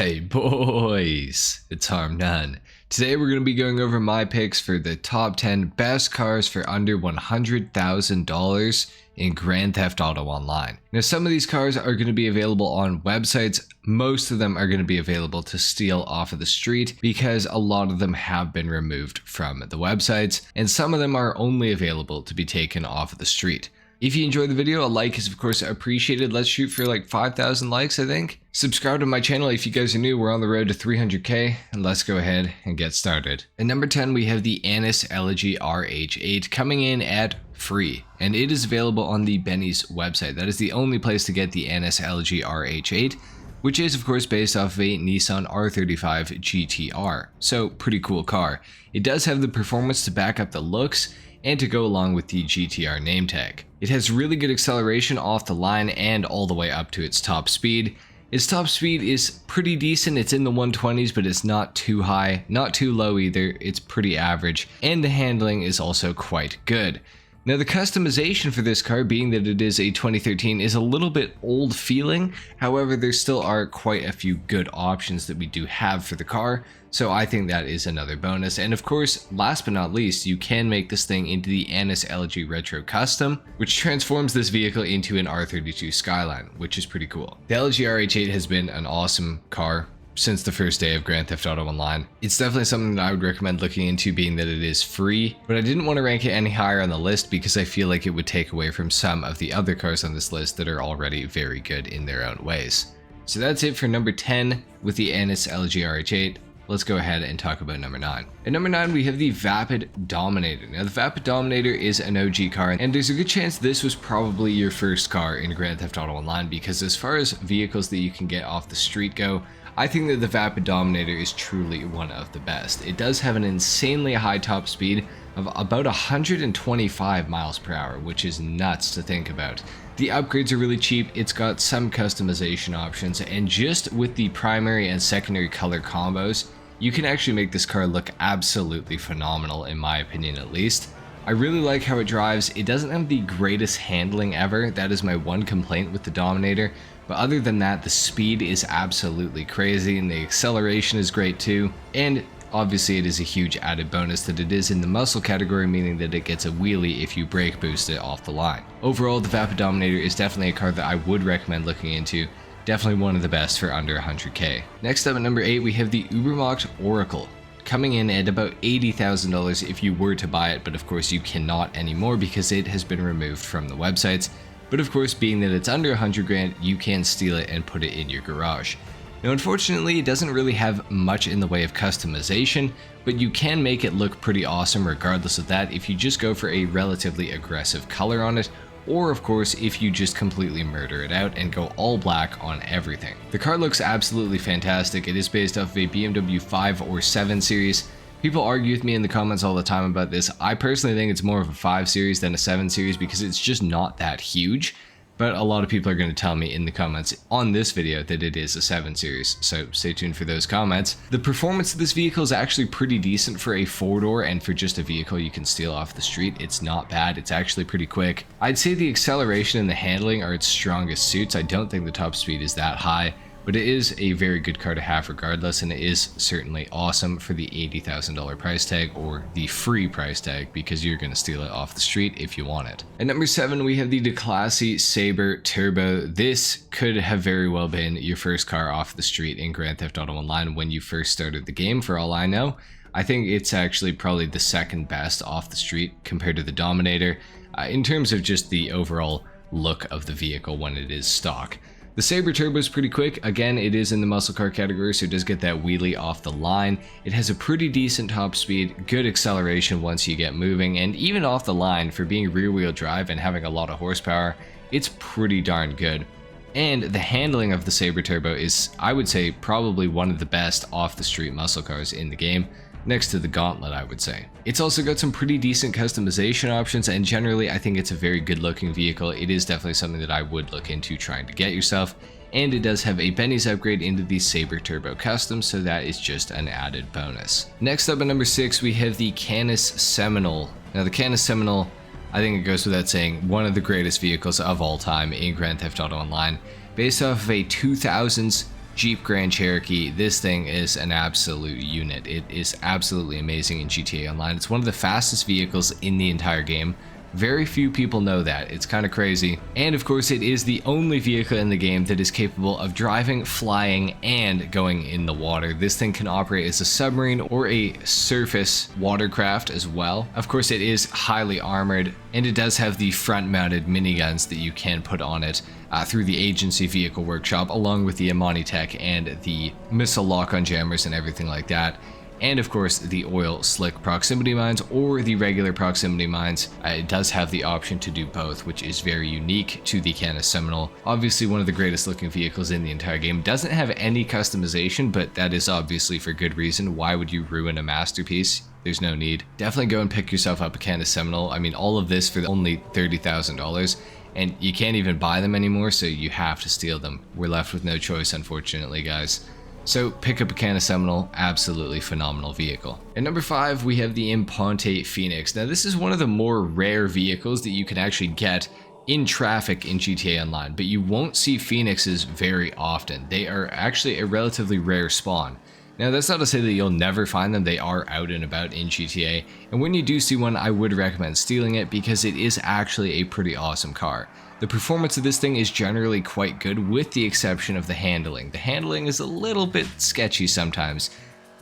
Hey boys, it's HarmNone. Today we're going to be going over my picks for the top 10 best cars for under $100,000 in Grand Theft Auto Online. Now some of these cars are going to be available on websites, most of them are going to be available to steal off of the street because a lot of them have been removed from the websites and some of them are only available to be taken off of the street. If you enjoyed the video, a like is of course appreciated. Let's shoot for like 5,000 likes, I think. Subscribe to my channel if you guys are new. We're on the road to 300k, and let's go ahead and get started. At number 10, we have the Anis Elegy RH8 coming in at free, and it is available on the Benny's website. That is the only place to get the Anis Elegy RH8, which is of course based off of a Nissan R35 GTR. So pretty cool car. It does have the performance to back up the looks and to go along with the GTR name tag. It has really good acceleration off the line and all the way up to its top speed. Its top speed is pretty decent, it's in the 120s, but it's not too high, not too low either, it's pretty average, and the handling is also quite good. Now the customization for this car, being that it is a 2013, is a little bit old feeling. However, there still are quite a few good options that we do have for the car, so I think that is another bonus. And of course, last but not least, you can make this thing into the Anis Elegy Retro Custom, which transforms this vehicle into an R32 Skyline, which is pretty cool. The Elegy RH8 has been an awesome car since the first day of Grand Theft Auto Online. It's definitely something that I would recommend looking into, being that it is free, but I didn't want to rank it any higher on the list because I feel like it would take away from some of the other cars on this list that are already very good in their own ways. So that's it for number 10 with the Anis Elegy RH8. Let's go ahead and talk about number 9. At number 9, we have the Vapid Dominator. Now, the Vapid Dominator is an OG car, and there's a good chance this was probably your first car in Grand Theft Auto Online, because as far as vehicles that you can get off the street go, I think that the Vapid Dominator is truly one of the best. It does have an insanely high top speed of about 125 miles per hour, which is nuts to think about. The upgrades are really cheap, it's got some customization options, and just with the primary and secondary color combos, you can actually make this car look absolutely phenomenal, in my opinion at least. I really like how it drives. It doesn't have the greatest handling ever, that is my one complaint with the Dominator, but other than that, the speed is absolutely crazy and the acceleration is great too, and obviously it is a huge added bonus that it is in the muscle category, meaning that it gets a wheelie if you brake boost it off the line. Overall, the Vapid Dominator is definitely a car that I would recommend looking into. Definitely one of the best for under 100k. Next up at number 8, we have the Ubermacht Oracle, coming in at about $80,000 if you were to buy it, but of course you cannot anymore because it has been removed from the websites. But of course, being that it's under 100 grand, you can steal it and put it in your garage. Now unfortunately, it doesn't really have much in the way of customization, but you can make it look pretty awesome regardless of that if you just go for a relatively aggressive color on it, or of course if you just completely murder it out and go all black on everything. The car looks absolutely fantastic. It is based off of a BMW 5 or 7 series. People argue with me in the comments all the time about this. I personally think it's more of a 5 series than a 7 series because it's just not that huge, but a lot of people are going to tell me in the comments on this video that it is a 7 series, so stay tuned for those comments. The performance of this vehicle is actually pretty decent for a 4-door and for just a vehicle you can steal off the street. It's not bad, it's actually pretty quick. I'd say the acceleration and the handling are its strongest suits. I don't think the top speed is that high, but it is a very good car to have regardless, and it is certainly awesome for the $80,000 price tag, or the free price tag, because you're going to steal it off the street if you want it. At number 7, we have the Declasse Sabre Turbo. This could have very well been your first car off the street in Grand Theft Auto Online when you first started the game, for all I know. I think it's actually probably the second best off the street compared to the Dominator, in terms of just the overall look of the vehicle when it is stock. The Sabre Turbo is pretty quick. Again, it is in the muscle car category, so it does get that wheelie off the line. It has a pretty decent top speed, good acceleration once you get moving, and even off the line, for being rear wheel drive and having a lot of horsepower, it's pretty darn good. And the handling of the Sabre Turbo is, I would say, probably one of the best off the street muscle cars in the game, next to the Gauntlet, I would say. It's also got some pretty decent customization options, and generally I think it's a very good looking vehicle. It is definitely something that I would look into trying to get yourself, and it does have a Benny's upgrade into the Sabre Turbo Custom, so that is just an added bonus. Next up at number 6, we have the Canis Seminole. Now the Canis Seminole, I think it goes without saying, one of the greatest vehicles of all time in Grand Theft Auto Online, based off of a 2000s Jeep Grand Cherokee. This thing is an absolute unit. It is absolutely amazing in GTA Online. It's one of the fastest vehicles in the entire game. Very few people know that. It's kind of crazy. And of course, it is the only vehicle in the game that is capable of driving, flying, and going in the water. This thing can operate as a submarine or a surface watercraft as well. Of course, it is highly armored, and it does have the front-mounted miniguns that you can put on it through the agency vehicle workshop, along with the Amani Tech and the missile lock-on jammers and everything like that. And of course, the oil slick proximity mines or the regular proximity mines. It does have the option to do both, which is very unique to the Canis Seminole. Obviously one of the greatest looking vehicles in the entire game. Doesn't have any customization, but that is obviously for good reason. Why would you ruin a masterpiece? There's no need. Definitely go and pick yourself up a Canis Seminole. I mean, all of this for only $30,000. And you can't even buy them anymore, so you have to steal them. We're left with no choice, unfortunately, guys. So pick up a Canis Seminole, absolutely phenomenal vehicle. At number 5, we have the Imponte Phoenix. Now this is one of the more rare vehicles that you can actually get in traffic in GTA Online, but you won't see Phoenixes very often. They are actually a relatively rare spawn. Now that's not to say that you'll never find them. They are out and about in GTA, and when you do see one, I would recommend stealing it because it is actually a pretty awesome car. The performance of this thing is generally quite good, with the exception of the handling. The handling is a little bit sketchy sometimes.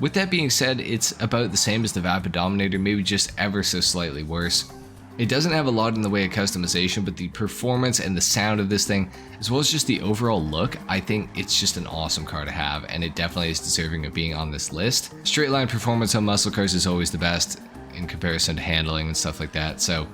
With that being said, it's about the same as the Vapid Dominator, maybe just ever so slightly worse. It doesn't have a lot in the way of customization, but the performance and the sound of this thing, as well as just the overall look, I think it's just an awesome car to have, and it definitely is deserving of being on this list. Straight line performance on muscle cars is always the best in comparison to handling and stuff like that, so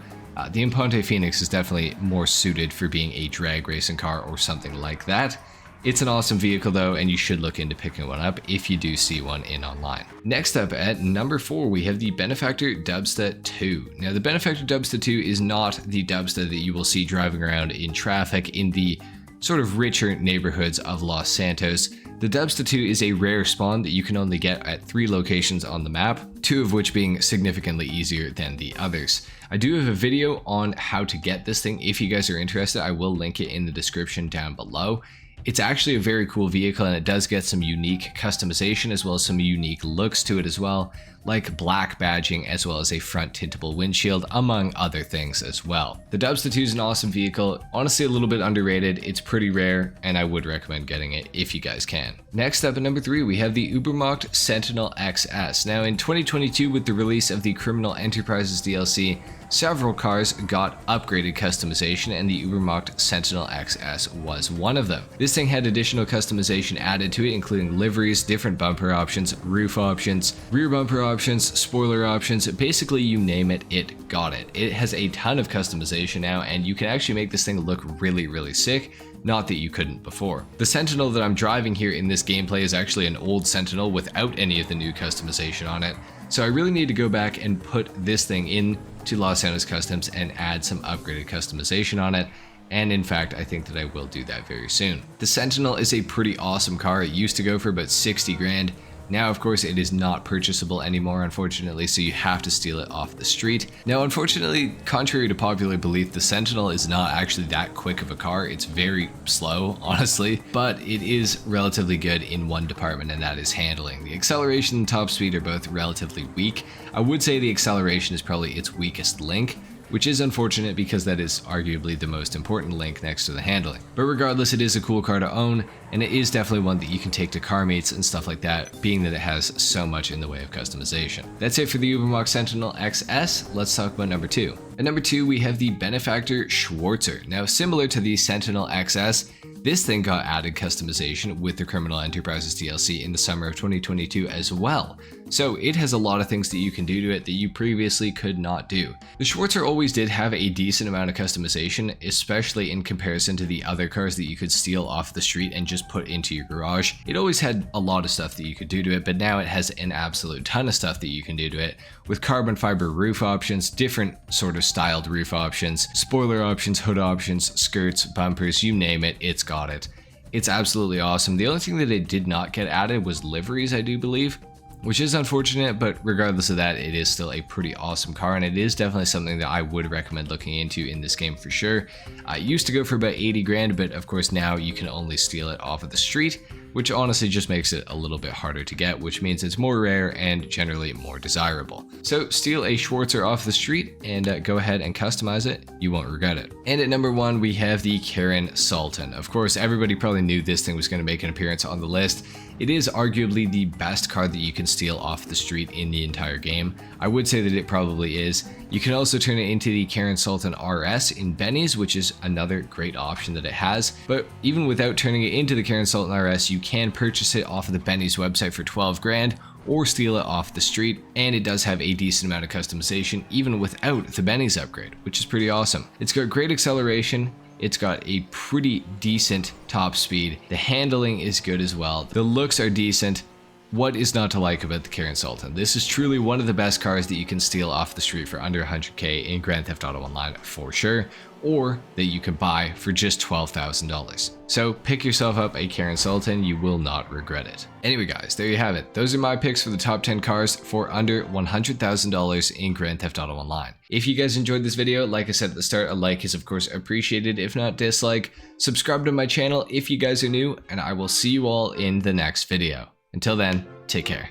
the Imponte Phoenix is definitely more suited for being a drag racing car or something like that. It's an awesome vehicle though, and you should look into picking one up if you do see one in online. Next up at number 4, we have the Benefactor Dubsta 2. Now the Benefactor Dubsta 2 is not the Dubsta that you will see driving around in traffic in the sort of richer neighborhoods of Los Santos. The Dubsta 2 is a rare spawn that you can only get at 3 locations on the map, 2 of which being significantly easier than the others. I do have a video on how to get this thing. If you guys are interested, I will link it in the description down below. It's actually a very cool vehicle, and it does get some unique customization as well as some unique looks to it as well, like black badging as well as a front tintable windshield, among other things as well. The Dubsta 2 is an awesome vehicle, honestly a little bit underrated. It's pretty rare, and I would recommend getting it if you guys can. Next up at number 3, we have the Ubermacht Sentinel XS. Now in 2022, with the release of the Criminal Enterprises DLC, several cars got upgraded customization, and the Ubermacht Sentinel XS was one of them. This thing had additional customization added to it, including liveries, different bumper options, roof options, rear bumper options, spoiler options, basically you name it, it got it. It has a ton of customization now, and you can actually make this thing look really, really sick. Not that you couldn't before. The Sentinel that I'm driving here in this gameplay is actually an old Sentinel without any of the new customization on it. So I really need to go back and put this thing in to Los Santos Customs and add some upgraded customization on it. And in fact, I think that I will do that very soon. The Sentinel is a pretty awesome car. It used to go for about 60 grand. Now, of course, it is not purchasable anymore, unfortunately, so you have to steal it off the street. Now, unfortunately, contrary to popular belief, the Sentinel is not actually that quick of a car. It's very slow, honestly, but it is relatively good in one department, and that is handling. The acceleration and top speed are both relatively weak. I would say the acceleration is probably its weakest link, which is unfortunate because that is arguably the most important link next to the handling. But regardless, it is a cool car to own, and it is definitely one that you can take to car meets and stuff like that, being that it has so much in the way of customization. That's it for the Ubermacht Sentinel XS. Let's talk about number 2. At number 2, we have the Benefactor Schwarzer. Now, similar to the Sentinel XS, this thing got added customization with the Criminal Enterprises DLC in the summer of 2022 as well. So it has a lot of things that you can do to it that you previously could not do. The Schwarzer always did have a decent amount of customization, especially in comparison to the other cars that you could steal off the street and just put into your garage. It always had a lot of stuff that you could do to it, but now it has an absolute ton of stuff that you can do to it, with carbon fiber roof options, different sort of styled roof options, spoiler options, hood options, skirts, bumpers, you name it, it's got it. It's absolutely awesome. The only thing that it did not get added was liveries, I do believe. which is unfortunate, but regardless of that, it is still a pretty awesome car, and it is definitely something that I would recommend looking into in this game for sure. It used to go for about 80 grand, but of course now you can only steal it off of the street, which honestly just makes it a little bit harder to get, which means it's more rare and generally more desirable. So steal a Schwarzer off the street and go ahead and customize it. You won't regret it. And at number 1, we have the Karen Sultan. Of course, everybody probably knew this thing was going to make an appearance on the list. It is arguably the best car that you can steal off the street in the entire game. I would say that it probably is. You can also turn it into the Karen Sultan RS in Benny's, which is another great option that it has. But even without turning it into the Karen Sultan RS, you can purchase it off of the Benny's website for 12 grand or steal it off the street, and it does have a decent amount of customization even without the Benny's upgrade, which is pretty awesome. It's got great acceleration. It's got a pretty decent top speed. The handling is good as well. The looks are decent. What is not to like about the Karen Sultan? This is truly one of the best cars that you can steal off the street for under 100k in Grand Theft Auto Online for sure, or that you can buy for just $12,000. So pick yourself up a Karen Sultan, you will not regret it. Anyway guys, there you have it. Those are my picks for the top 10 cars for under $100,000 in Grand Theft Auto Online. If you guys enjoyed this video, like I said at the start, a like is of course appreciated, if not dislike. Subscribe to my channel if you guys are new, and I will see you all in the next video. Until then, take care.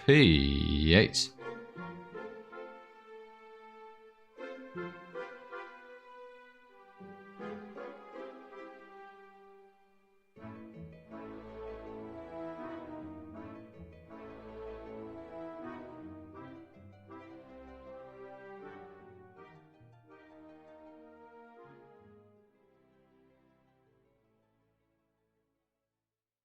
Peace.